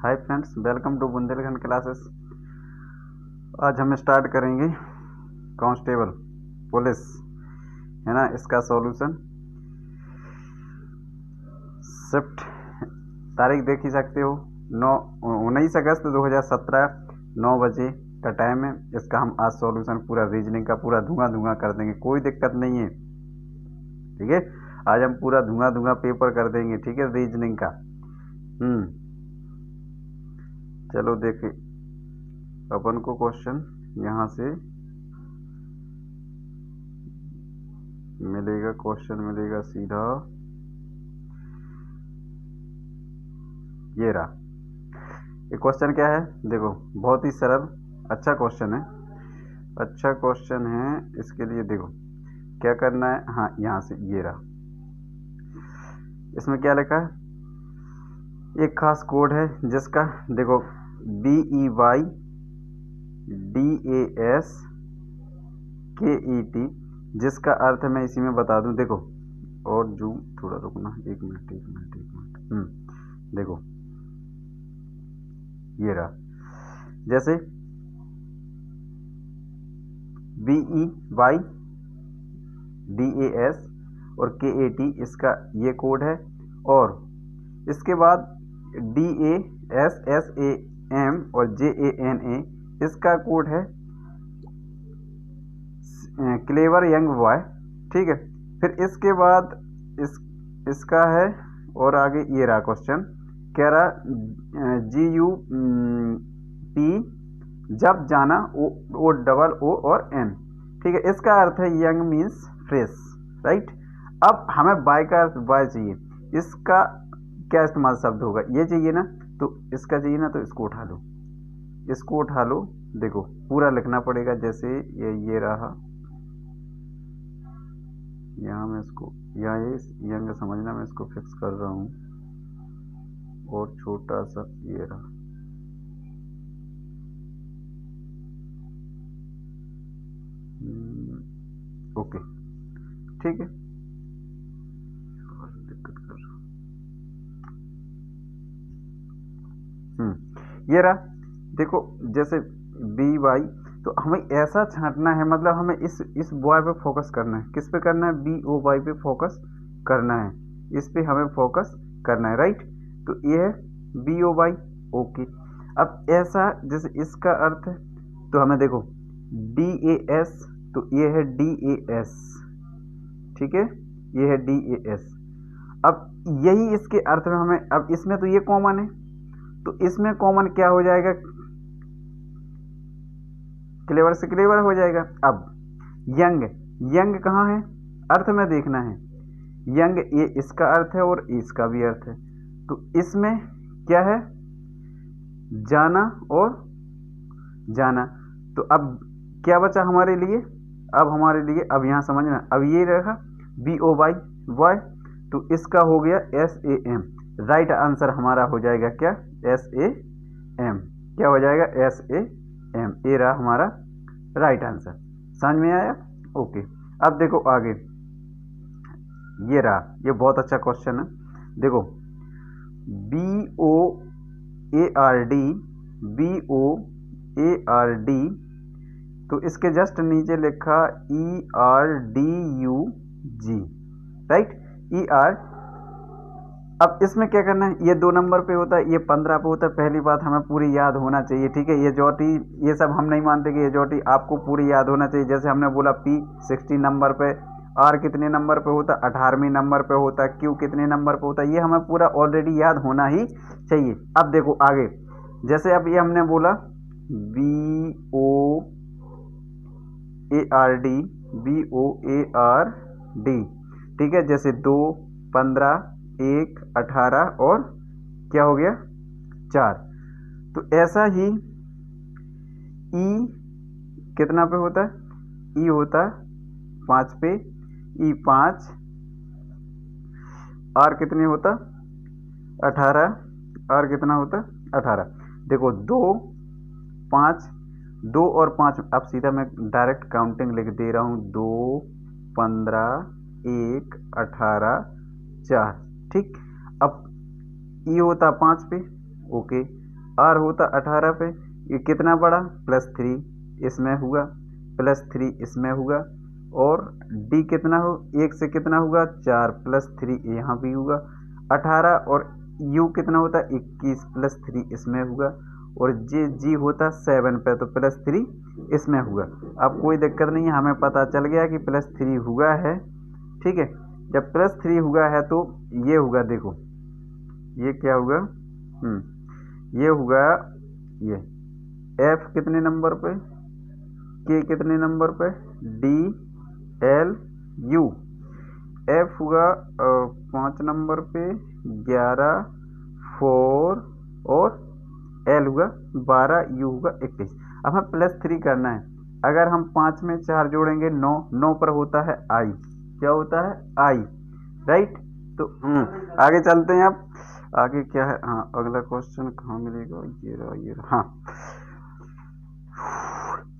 Hi friends, welcome to Bundelkhand classes. आज हम start करेंगे कांस्टेबल पुलिस, है ना, इसका सॉल्यूशन। शिफ्ट तारीख देख ही सकते हो, 19 अगस्त 2017 9 बजे का टाइम है। इसका हम आज सॉल्यूशन पूरा रीजनिंग का पूरा धुआं कर देंगे, कोई दिक्कत नहीं है। ठीक है, आज हम पूरा धुआं पेपर कर देंगे। ठीक है, रीजनिंग का। चलो देखे अपन को क्वेश्चन यहाँ से मिलेगा, क्वेश्चन मिलेगा सीधा ये रहा। ये क्वेश्चन क्या है, देखो, बहुत ही सरल अच्छा क्वेश्चन है, अच्छा क्वेश्चन है। इसके लिए देखो क्या करना है। हाँ, यहाँ से ये रहा, इसमें क्या लिखा है, एक खास कोड है जिसका देखो BEYDASKET, जिसका अर्थ मैं इसी में बता दूं। देखो, और जूम थोड़ा रुकना, एक मिनट। देखो ये रहा, जैसे BEYDAS और KET इसका ये कोड है, और इसके बाद DASSAM और JANA इसका कोड है क्लेवर यंग बॉय। ठीक है, फिर इसके बाद इसका है, और आगे ये रहा क्वेश्चन, कह रहा GUP जब जाना, O डबल O और N। ठीक है, इसका अर्थ है यंग मीन्स फ्रेश, राइट। अब हमें बाय का अर्थ बाय चाहिए, इसका क्या इस्तेमाल शब्द होगा, ये चाहिए ना, तो इसका चाहिए ना, तो इसको उठा लो, इसको उठा लो। देखो पूरा लिखना पड़ेगा, जैसे ये रहा, यहाँ मैं इसको, यहाँ ये यंग समझना, मैं इसको फिक्स कर रहा हूँ, और छोटा सा ये रहा। ओके, ठीक है, दिक्कत कर रहा हूँ। ये रहा, देखो जैसे BY, तो हमें ऐसा छांटना है, मतलब हमें इस बॉय पे फोकस करना है। किस पे करना है, BOY पे फोकस करना है, इस पे हमें फोकस करना है, राइट। तो ये है BOY, ओके। अब ऐसा जैसे इसका अर्थ है, तो हमें देखो DAS, तो ये है DAS, ठीक है, ये है DAS। अब यही इसके अर्थ में हमें, अब इसमें तो ये कॉमन है, तो इसमें कॉमन क्या हो जाएगा, क्लेवर से क्लेवर हो जाएगा। अब यंग, यंग कहाँ है, अर्थ में देखना है। यंग ये इसका अर्थ है और इसका भी अर्थ है, तो इसमें क्या है, जाना और जाना। तो अब क्या बचा हमारे लिए, अब हमारे लिए, अब यहाँ समझना, अब ये रखा BOY बॉय, तो इसका हो गया SAM। राइट आंसर हमारा हो जाएगा क्या, SAM। क्या हो जाएगा, SAM। ये रहा हमारा राइट आंसर। समझ में आया, ओके। अब देखो आगे, ये रहा, ये बहुत अच्छा क्वेश्चन है। देखो BOARD, तो इसके जस्ट नीचे लिखा ERDUG, राइट, ER। अब इसमें क्या करना है, ये 2 नंबर पे होता है, ये 15 पे होता है। पहली बात हमें पूरी याद होना चाहिए, ठीक है। ये जोटी ये सब हम नहीं मानते कि ये जोटी आपको पूरी याद होना चाहिए। जैसे हमने बोला P 60 नंबर पे, R कितने नंबर पे होता है, 18वें नंबर पे होता है, Q कितने नंबर पे होता है, ये हमें पूरा ऑलरेडी याद होना ही चाहिए। अब देखो आगे, जैसे अब ये हमने बोला BOARD, ठीक है, जैसे 2, 15, 1, 18 और क्या हो गया 4। तो ऐसा ही E कितना पे होता है, E होता है 5 पे, E5। R कितने होता, 18, R कितना होता 18। देखो 2, 5, 2 और 5, अब सीधा मैं डायरेक्ट काउंटिंग लिख दे रहा हूँ, 2, 15, 1, 18, 4, ठीक। अब ये होता 5 पे, ओके। आर होता 18 पे, ये कितना पड़ा +3 इसमें हुआ, +3 इसमें हुआ, और डी कितना हो 1 से कितना होगा 4 +3 यहाँ भी होगा 18, और यू कितना होता 21 +3 इसमें हुआ, और जे जी होता 7 पे तो +3 इसमें हुआ। अब कोई दिक्कत नहीं है, हमें पता चल गया कि +3 हुआ है। ठीक है, जब +3 हुआ है तो ये होगा, देखो ये क्या होगा, ये होगा, ये एफ कितने नंबर पे, के कितने नंबर पे, डी एल यू, एफ होगा 5 नंबर पे 11 4, और एल होगा 12, यू होगा 21। अब हमें +3 करना है। अगर हम 5 में 4 जोड़ेंगे 9, 9 पर होता है आई, क्या होता है आई, राइट। तो आगे चलते हैं। अब आगे क्या है, हाँ अगला क्वेश्चन कहाँ मिलेगा, ये रहा ये रहा,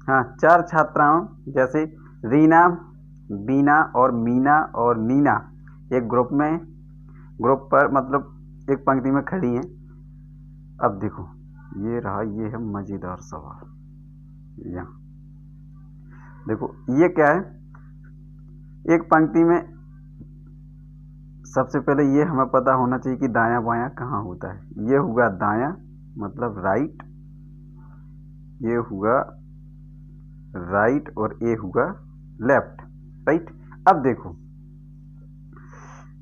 हाँ 4 छात्राओं जैसे रीना, बीना और मीना और नीना एक ग्रुप पर मतलब एक पंक्ति में खड़ी हैं। अब देखो ये रहा, ये है मजेदार सवाल। यहाँ देखो ये क्या है, एक पंक्ति में सबसे पहले ये हमें पता होना चाहिए कि दायां बायां कहाँ होता है। ये हुआ दायां मतलब राइट, ये हुआ राइट, और ये हुआ लेफ्ट, राइट। अब देखो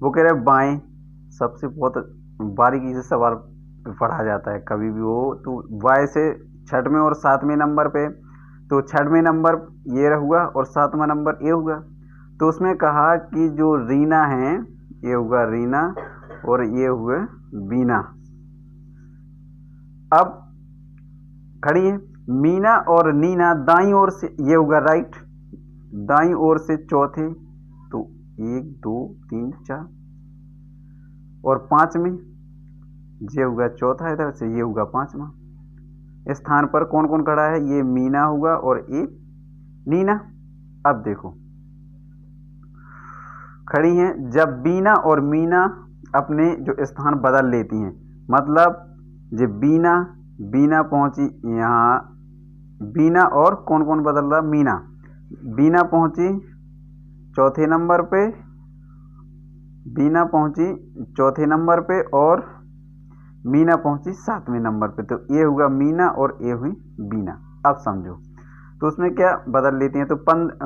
वो कह रहे हैं बाएं, सबसे बहुत बारीकी से सवाल पढ़ा जाता है कभी भी हो तो, बाएं से 6वें और 7वें नंबर पे, तो 6वें नंबर ये हुआ और 7वां नंबर ये हुआ। तो उसमें कहा कि जो रीना है ये हुआ रीना, और ये हुए बीना। अब खड़ी है मीना और नीना दाईं ओर से, ये होगा राइट, दाईं ओर से चौथे, तो 1 2 3 4, और 5 में ये होगा चौथा, इधर से ये होगा 5वां। इस स्थान पर कौन कौन खड़ा है, ये मीना हुआ और ये नीना। अब देखो खड़ी हैं, जब बीना और मीना अपने जो स्थान बदल लेती हैं, मतलब जब बीना पहुंची यहाँ, बीना और कौन कौन बदल रहा, मीना, बीना पहुंची चौथे नंबर पे, बीना पहुंची चौथे नंबर पे, और मीना पहुंची 7वें नंबर पे। तो ये हुआ मीना और ये हुई बीना। अब समझो तो उसमें क्या बदल लेती हैं, तो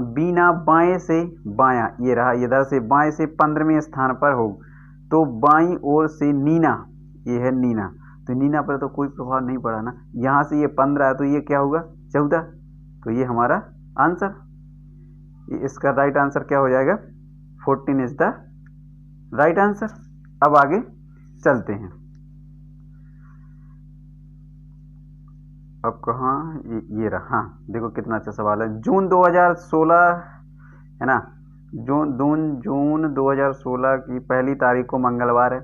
बीना बाएं से बायां, ये रहा इधर से बाएं से 15वें स्थान पर हो, तो बाईं ओर से नीना, ये है नीना, तो नीना पर तो कोई प्रभाव नहीं पड़ा ना, यहाँ से ये 15 है तो ये क्या होगा 14, तो ये हमारा आंसर, इसका राइट आंसर क्या हो जाएगा 14 इज द राइट आंसर। अब आगे चलते हैं। अब कहाँ, ये रहा, हाँ देखो कितना अच्छा सवाल है। जून 2016 है ना, जून 2016 की पहली तारीख को मंगलवार है।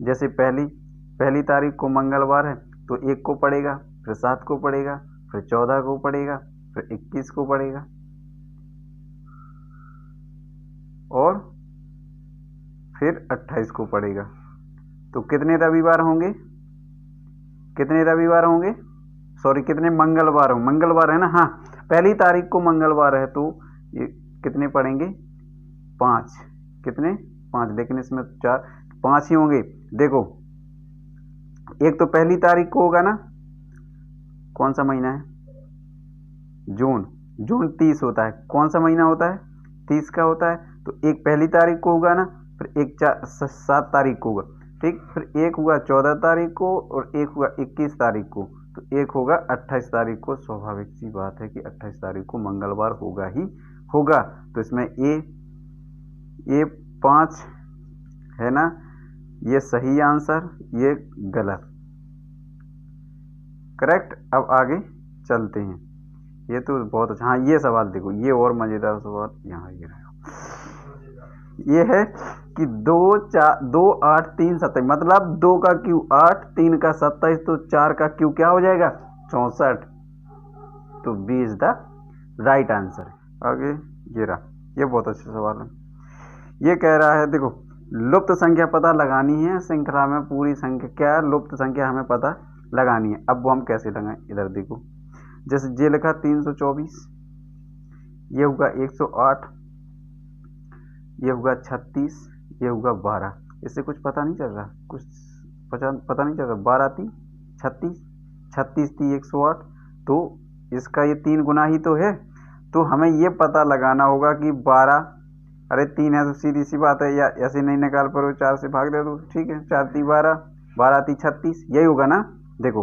जैसे पहली तारीख को मंगलवार है तो 1 को पड़ेगा, फिर 7 को पड़ेगा, फिर 14 को पड़ेगा, फिर 21 को पड़ेगा, और फिर 28 को पड़ेगा। तो कितने रविवार होंगे, सॉरी कितने मंगलवार है ना, हाँ पहली तारीख को मंगलवार है तो ये कितने पड़ेंगे 5, कितने 5, लेकिन इसमें 4 5 ही होंगे। देखो एक तो पहली तारीख को होगा ना, कौन सा महीना है जून 30 होता है, कौन सा महीना होता है 30 का होता है, तो एक पहली तारीख को होगा ना, फिर एक 7 तारीख को होगा, ठीक, फिर एक हुआ 14 तारीख को और एक हुआ 21 तारीख को, तो एक होगा 28 तारीख को। स्वाभाविक सी बात है कि 28 तारीख को मंगलवार होगा ही होगा। तो इसमें ए 5 है ना, ये सही आंसर, ये गलत, करेक्ट। अब आगे चलते हैं, ये तो बहुत अच्छा, हाँ ये सवाल देखो, ये और मजेदार सवाल यहाँ ये रहा, ये है कि 2 8 3 27, मतलब 2 का क्यू 8, 3 का 27, तो 4 का क्यू क्या हो जाएगा 64, तो B is the right answer. आगे ये रहा, ये बहुत अच्छा सवाल है। ये कह रहा है देखो लुप्त संख्या पता लगानी है, श्रृंखला में पूरी संख्या क्या है, लुप्त संख्या हमें पता लगानी है। अब वो हम कैसे लगाएं, इधर देखो, जैसे जे लिखा 324, ये होगा 108, ये होगा 36, ये होगा 12। इससे कुछ पता नहीं चल रहा, कुछ पता नहीं चल रहा। 12 × 36, 36 × 108, तो इसका ये 3 गुना ही तो है। तो हमें ये पता लगाना होगा कि 12, अरे 3 है तो सीधी सी बात है, या ऐसे नहीं निकाल पर 4 से भाग दे दो, ठीक है। 4 × 12, 12 × 36, यही होगा ना। देखो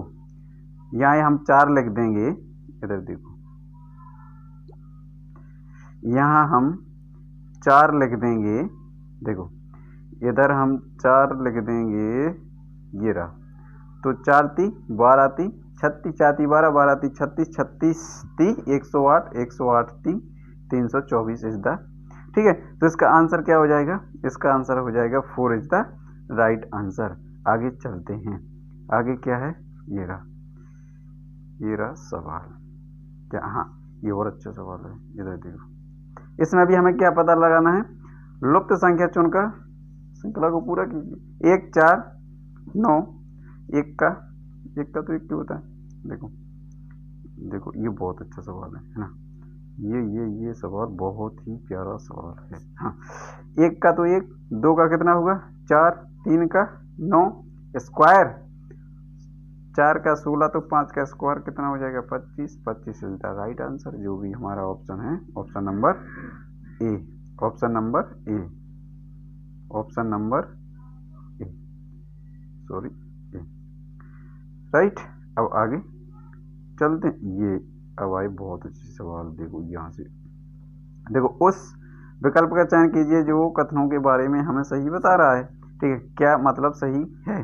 यहाँ हम 4 लिख देंगे, इधर देखो यहाँ हम 4 लिख देंगे, देखो इधर हम 4 लिख देंगे, ये रहा। तो 4 × 12 × 36, 4 × 12, 12 × 36, 36 × 108, 108 × 324 इज द, ठीक है। तो इसका आंसर क्या हो जाएगा, इसका आंसर हो जाएगा 4 इज द राइट आंसर। आगे चलते हैं, आगे क्या है, ये रहा सवाल क्या, हाँ ये और अच्छा सवाल है, इधर देखो। इसमें भी हमें क्या पता लगाना है, लुप्त संख्या चुनकर श्रृंखला को पूरा कीजिए। 1 4 9, एक का तो एक क्यों होता है, देखो ये बहुत अच्छा सवाल है ना। ये सवाल बहुत ही प्यारा सवाल है। हाँ, 1 का तो 1, 2 का कितना होगा 4, 3 का 9, स्क्वायर 4 का 16, तो 5 का स्क्वायर कितना हो जाएगा 25, 25 इज द राइट आंसर। जो भी हमारा ऑप्शन है, option number A, option number A, option number A, sorry A, right. अब आगे चलते हैं, ये अब आए बहुत अच्छे सवाल। देखो यहाँ से देखो, उस विकल्प का चयन कीजिए जो कथनों के बारे में हमें सही बता रहा है, ठीक है। क्या मतलब सही है,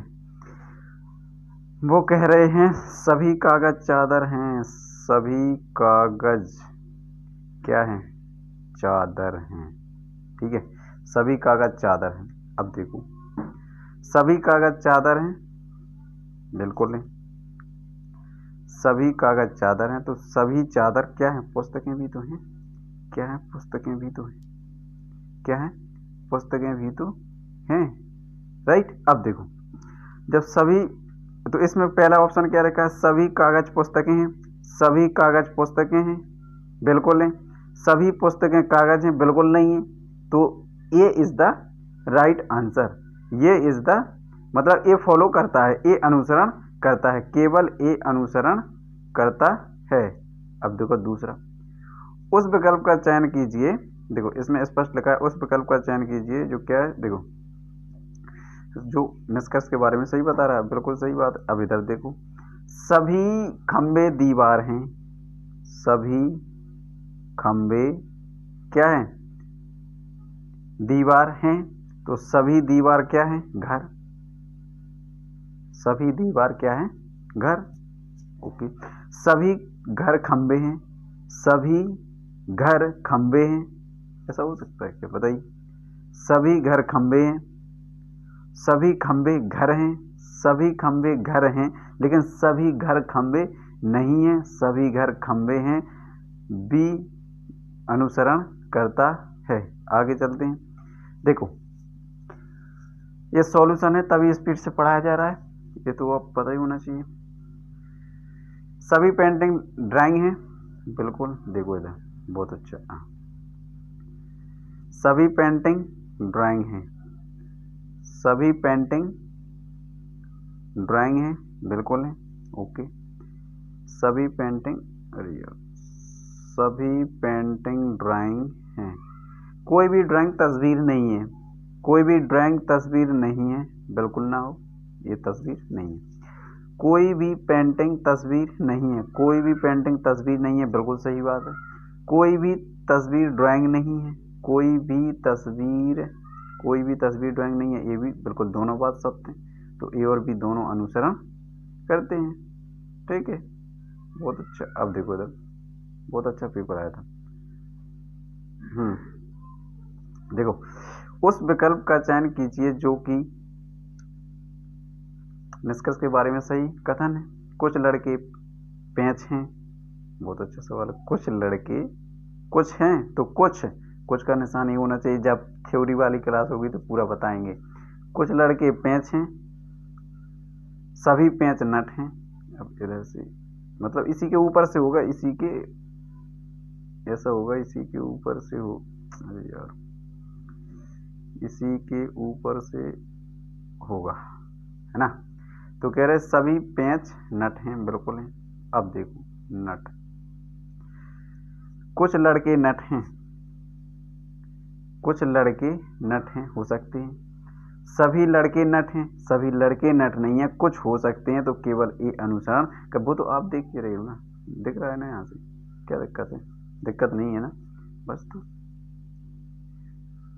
वो कह रहे हैं सभी कागज चादर हैं, सभी कागज क्या हैं, चादर हैं, ठीक है। सभी कागज चादर हैं। अब देखो सभी कागज चादर हैं, बिल्कुल नहीं, सभी कागज चादर हैं, तो सभी चादर क्या है, पुस्तकें भी तो हैं, क्या है, पुस्तकें भी तो हैं, क्या है, पुस्तकें भी तो हैं, राइट। अब देखो जब सभी, तो इसमें पहला ऑप्शन क्या रखा है, सभी कागज पुस्तकें हैं, सभी कागज पुस्तकें हैं, बिल्कुल नहीं। सभी पुस्तकें कागज हैं, बिल्कुल नहीं है। तो ए इज द राइट आंसर। ये इज द मतलब ए फॉलो करता है, ए अनुसरण करता है, केवल ए अनुसरण करता है। अब देखो दूसरा, उस विकल्प का चयन कीजिए, देखो इसमें स्पष्ट लिखा है, उस विकल्प का चयन कीजिए जो क्या है, देखो जो निष्कर्ष के बारे में सही बता रहा है, बिल्कुल सही बात। अब इधर देखो, सभी खंबे दीवार हैं, सभी खंबे क्या हैं, दीवार हैं, तो सभी दीवार क्या है, घर, सभी दीवार क्या है, घर, ओके। सभी घर खंबे हैं, सभी घर खंबे हैं, ऐसा हो सकता है क्या, बताइए। सभी घर खंबे हैं, सभी खंबे घर हैं, सभी खंबे घर हैं, लेकिन सभी घर खंबे नहीं हैं, सभी घर खंबे हैं, बी अनुसरण करता है। आगे चलते हैं, देखो ये सॉल्यूशन है, तभी स्पीड से पढ़ाया जा रहा है, ये तो अब पता ही होना चाहिए। सभी पेंटिंग ड्राइंग है, बिल्कुल, देखो इधर बहुत अच्छा, सभी पेंटिंग ड्राइंग है, सभी पेंटिंग ड्राइंग है, बिल्कुल है, ओके। सभी पेंटिंग, अरे यार, सभी पेंटिंग ड्राइंग है, कोई भी ड्राइंग तस्वीर नहीं है, कोई भी ड्राइंग तस्वीर नहीं है, बिल्कुल ना हो, ये तस्वीर नहीं है। कोई भी पेंटिंग तस्वीर नहीं है, कोई भी पेंटिंग तस्वीर नहीं है, बिल्कुल सही बात है। कोई भी तस्वीर ड्राइंग नहीं है, कोई भी तस्वीर ड्राइंग नहीं है, ये भी बिल्कुल, दोनों बात सत्य हैं। तो ए और बी दोनों अनुसरण करते हैं, ठीक है, बहुत अच्छा। अब देखो इधर बहुत अच्छा पेपर आया था, देखो उस विकल्प का चयन कीजिए जो कि निष्कर्ष के बारे में सही कथन है। कुछ लड़के पेंच हैं, बहुत अच्छा सवाल है। कुछ लड़के कुछ हैं, तो कुछ का निशान ये होना चाहिए, जब थ्योरी वाली क्लास होगी तो पूरा बताएंगे। कुछ लड़के पेंच हैं, सभी पेंच नट हैं, अब इधर से मतलब इसी के ऊपर से होगा, इसी के ऐसा होगा, इसी के ऊपर से हो, अरे यार इसी के ऊपर से होगा, है ना। तो कह रहे सभी पेंच नट हैं, बिल्कुल हैं। अब देखो नट, कुछ लड़के नट हैं, कुछ लड़के नट हैं, हो सकते हैं। सभी लड़के नट हैं, सभी लड़के नट नहीं है, कुछ हो सकते हैं। तो केवल ए अनुसरण का, वो तो आप देख के रहे हो ना, दिख रहा है ना यहाँ से, क्या दिक्कत है? दिक्कत नहीं है ना, बस।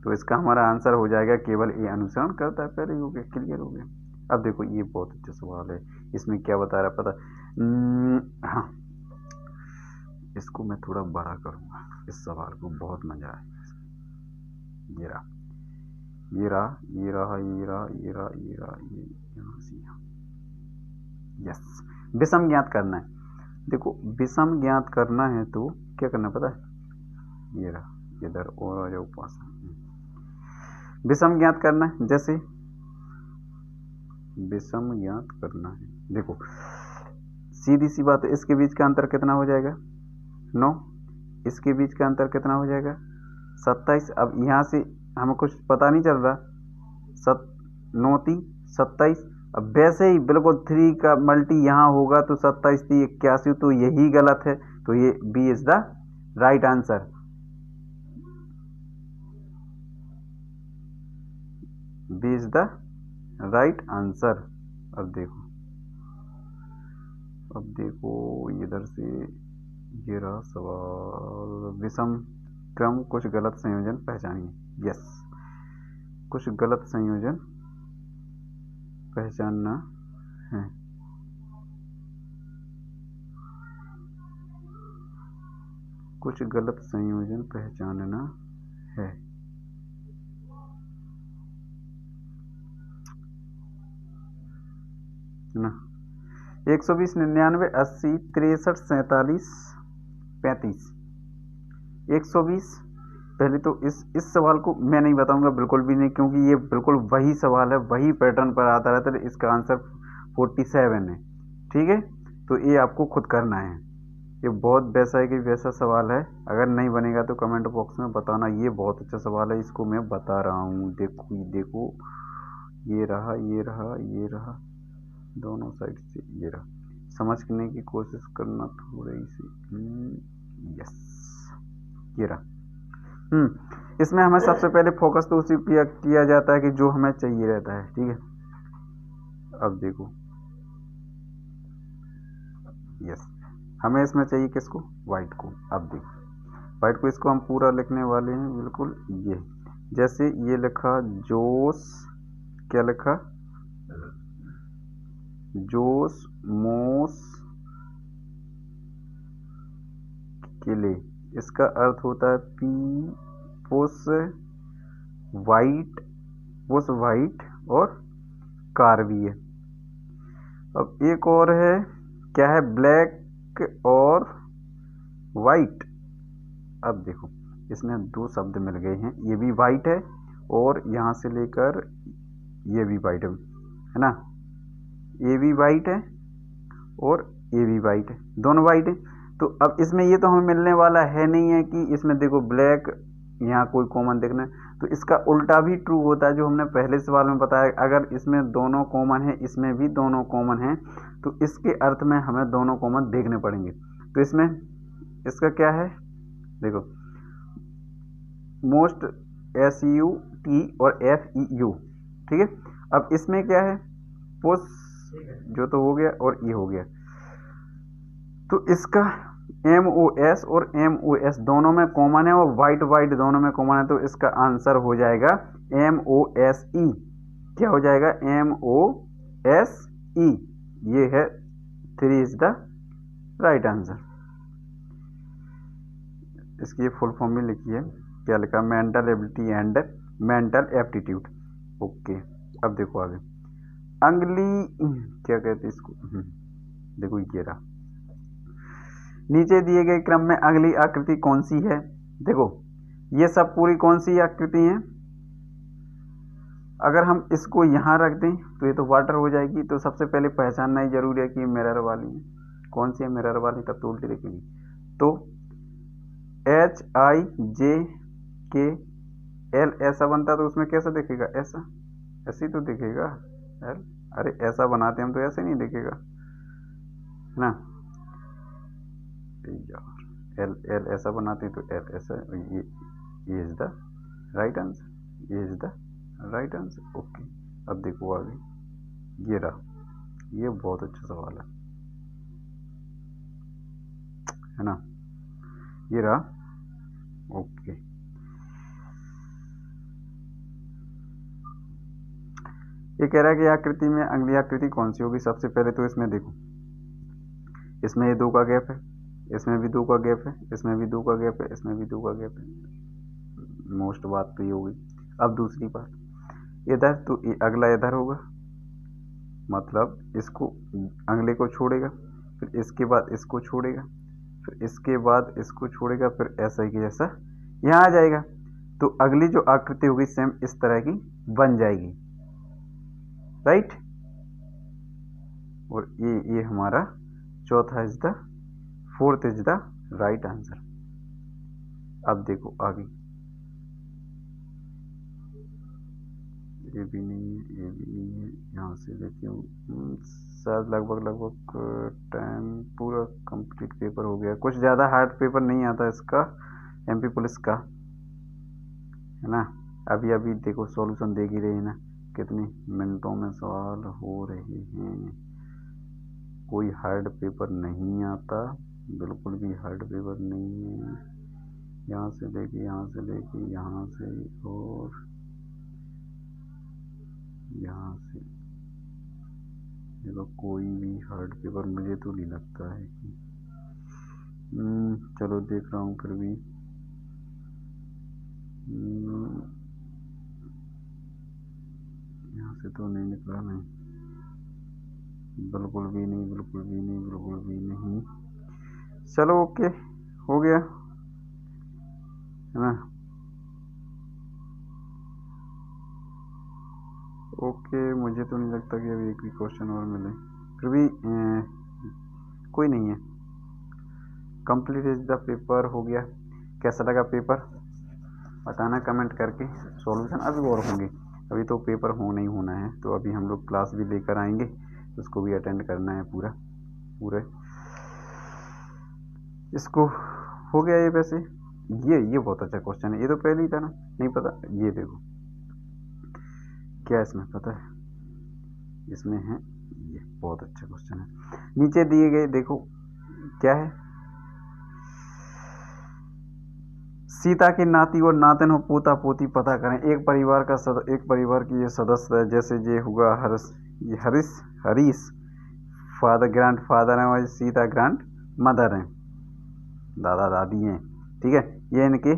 तो इसका हमारा आंसर हो जाएगा केवल ए अनुसरण करता है। पहले हो गया, क्लियर हो गया। अब देखो ये बहुत अच्छा सवाल है, इसमें क्या बता रहा है पता? हाँ, इसको मैं थोड़ा बड़ा करूंगा, इस सवाल को बहुत मजा है। ये रहा, ये रहा, ये रहा, ये रहा, ये रहा, ये रहा, ये यहाँ से यहाँ। यस, विषम ज्ञात करना है। देखो विषम ज्ञात करना है तो क्या करना पता है? ये रहा, इधर और आ जाओ पास। विषम ज्ञात करना है, जैसे विषम ज्ञात करना है। देखो सीधी सी बात है, इसके बीच का अंतर कितना हो जाएगा? 9। इसके बीच का अंतर कितना हो जाएगा? 27। अब यहाँ से हमें कुछ पता नहीं चल रहा। 9 3 27। अब वैसे ही बिल्कुल 3 का मल्टी यहाँ होगा तो 27 3 81, तो यही गलत है। तो ये B is the right answer. B is the right answer. अब देखो इधर से ये रहा सवाल, विषम क्रम कुछ गलत संयोजन पहचानिए। यस, कुछ गलत संयोजन पहचानना है। कुछ गलत संयोजन पहचानना है। ना 120 99 80 63 47 35। 120 पहले तो इस सवाल को मैं नहीं बताऊंगा, बिल्कुल भी नहीं, क्योंकि ये बिल्कुल वही सवाल है, वही पैटर्न पर आता रहता है। इसका आंसर 47 है, ठीक है। तो ये आपको खुद करना है, ये बहुत वैसा है कि वैसा सवाल है। अगर नहीं बनेगा तो कमेंट बॉक्स में बताना। ये बहुत अच्छा सवाल है, इसको मैं बता रहा हूँ। देखो ये रहा, ये रहा, ये रहा, दोनों साइड से ये रहा। समझने की कोशिश करना थोड़ी सी। यस, ये रहा। इसमें हमें सबसे पहले फोकस तो उसी पे किया जाता है कि जो हमें चाहिए रहता है, ठीक है। अब देखो यस, हमें इसमें चाहिए किसको? वाइट को। अब देखो वाइट को, इसको हम पूरा लिखने वाले हैं, बिल्कुल ये। जैसे ये लिखा जोश, क्या लिखा? जोश मोश किले। इसका अर्थ होता है P push white, push white और कार भी है। अब एक और है, क्या है? ब्लैक और वाइट। अब देखो इसमें 2 शब्द मिल गए हैं, ये भी वाइट है और यहाँ से लेकर ये भी वाइट है ना। ये भी वाइट है और ये भी वाइट है, दोनों वाइट है। तो अब इसमें ये तो हमें मिलने वाला है नहीं है कि इसमें देखो ब्लैक यहाँ कोई कॉमन देखना है। तो इसका उल्टा भी ट्रू होता है, जो हमने पहले सवाल में बताया। अगर इसमें दोनों कॉमन है, इसमें भी दोनों कॉमन है, तो इसके अर्थ में हमें दोनों कॉमन देखने पड़ेंगे। तो इसमें इसका क्या है? देखो मोस्ट SUT और FEU, ठीक है। अब इसमें क्या है? पुश जो तो हो गया और ये हो गया। तो इसका MOS और MOS दोनों में कॉमन है और वाइट वाइट दोनों में कॉमन है। तो इसका आंसर हो जाएगा MOSE। क्या हो जाएगा? MOSE। ये है 3 इज द राइट आंसर। इसकी फुल फॉर्म में लिखी है, क्या लिखा? Mental ability and mental aptitude. Okay, अब देखो आगे अंगली, क्या कहते हैं इसको? देखो ये रहा, नीचे दिए गए क्रम में अगली आकृति कौन सी है? देखो ये सब पूरी कौन सी आकृति है? अगर हम इसको यहाँ रख दें तो ये तो वाटर हो जाएगी। तो सबसे पहले पहचानना ही जरूरी है कि ये मिरर वाली है। कौन सी है? मिरर वाली, तब तो उल्टी दिखेगी। तो HIJKL ऐसा बनता तो उसमें कैसा दिखेगा? ऐसा, ऐसे ही तो दिखेगा। एल, अरे ऐसा बनाते हम तो ऐसे नहीं दिखेगा, है ना यार। एल एल ऐसा बनाते तो एल ऐसा। ये इज द राइट आंसर, ये is the right answer. Okay, अब देखो आगे, ये रहा। ये बहुत अच्छा सवाल है ना, ये रहा। ओके, ये कह रहा है कि आकृति में अगली आकृति कौन सी होगी? सबसे पहले तो इसमें देखो, इसमें ये 2 का गैप है, इसमें भी 2 का गैप है, इसमें भी 2 का गैप है, इसमें भी 2 का गैप है। मोस्ट बात तो ये होगी। अब दूसरी बात, इधर तो अगला इधर होगा, मतलब इसको अगले को छोड़ेगा, फिर इसके बाद इसको छोड़ेगा, फिर इसके बाद इसको छोड़ेगा, फिर ऐसा ही जैसा यहाँ आ जाएगा। तो अगली जो आकृति होगी सेम इस तरह की बन जाएगी, राइट। और ये हमारा चौथा is the, fourth is the right answer. अब देखो आगे, ये भी नहीं है, ये भी नहीं है। यहाँ से लेके शायद लगभग टाइम पूरा कंप्लीट पेपर हो गया। कुछ ज़्यादा हार्ड पेपर नहीं आता इसका, MP पुलिस का, है ना। अभी अभी देखो सॉल्यूशन देख ही रही ना, कितने मिनटों में सवाल हो रहे हैं। कोई हार्ड पेपर नहीं आता, बिल्कुल भी हार्ड पेपर नहीं है। यहाँ से लेके यहाँ से लेके यहाँ से और यहाँ से, देखो कोई भी हार्ड पेपर मुझे तो नहीं लगता है कि चलो देख रहा हूँ फिर भी। यहाँ से तो नहीं निकला, नहीं, बिल्कुल भी नहीं, बिल्कुल भी नहीं, बिल्कुल भी नहीं। चलो ओके, हो गया, है ना। ओके, मुझे तो नहीं लगता कि अभी एक भी क्वेश्चन और मिले, फिर भी कोई नहीं है। कंप्लीट इज द पेपर हो गया। कैसा लगा पेपर बताना कमेंट करके। सॉल्यूशन अभी और होंगे, अभी तो पेपर होना ही होना है। तो अभी हम लोग क्लास भी लेकर आएंगे, उसको भी अटेंड करना है पूरा पूरे। इसको हो गया ये। वैसे ये बहुत अच्छा क्वेश्चन है, ये तो पहले ही था ना, नहीं पता। ये देखो क्या इसमें पता है, इसमें है, ये बहुत अच्छा क्वेश्चन है। नीचे दिए गए देखो क्या है, सीता के नाती और नातिन हो पोता पोती पता करें। एक परिवार का एक परिवार की ये सदस्य है, जैसे ये हुआ हरीश फादर ग्रैंड फादर हैं और सीता ग्रैंड मदर हैं, दादा दादी हैं, ठीक है। ये इनके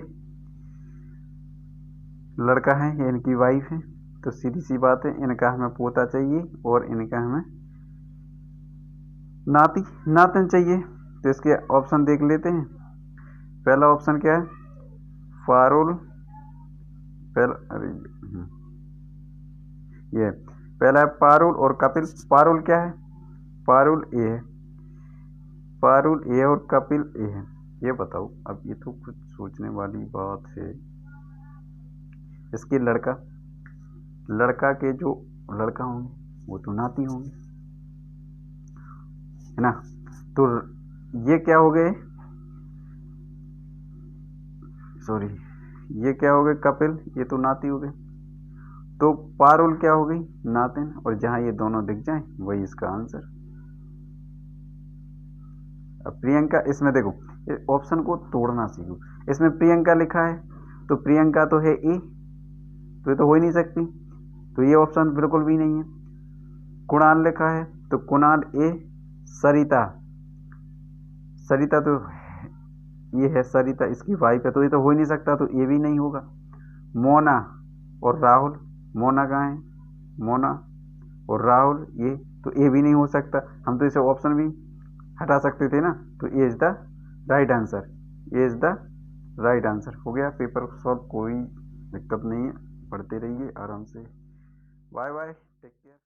लड़का है, ये इनकी वाइफ है। तो सीधी सी बात है, इनका हमें पोता चाहिए और इनका हमें नाती नातिन चाहिए। तो इसके ऑप्शन देख लेते हैं। पहला ऑप्शन क्या है? पारुल, ये पहला है पारुल और कपिल। पारुल क्या है? पारुल ए है, पारुल ए और कपिल ए है। ये बताओ, अब ये तो कुछ सोचने वाली बात है। इसके लड़का के जो लड़का होंगे वो तो नाती होंगे, है ना। तो ये क्या हो गए, सॉरी, ये क्या हो गए? कपिल, ये तो नाती हो गए। तो पारुल क्या हो गई? नातिन। और जहां ये दोनों दिख जाएं वही इसका आंसर। अब प्रियंका, इसमें देखो ऑप्शन को तोड़ना सीखो। इसमें प्रियंका लिखा है तो प्रियंका तो है ए, तो ये तो हो ही नहीं सकती, तो ये ऑप्शन बिल्कुल भी नहीं है। कुणाल लिखा है तो कुणाल ए। सरिता, सरिता तो ये है, सरिता इसकी वाइफ है, तो ये तो हो ही नहीं सकता, तो ये भी नहीं होगा। मोना और राहुल, मोना कहाँ है? मोना और राहुल, ये तो ये भी नहीं हो सकता। हम तो इसे ऑप्शन भी हटा सकते थे ना। तो ये इज द राइट आंसर, ये इज द राइट आंसर। हो गया पेपर सॉल्व, कोई दिक्कत नहीं है, पढ़ते रहिए आराम से। Bye bye, take care.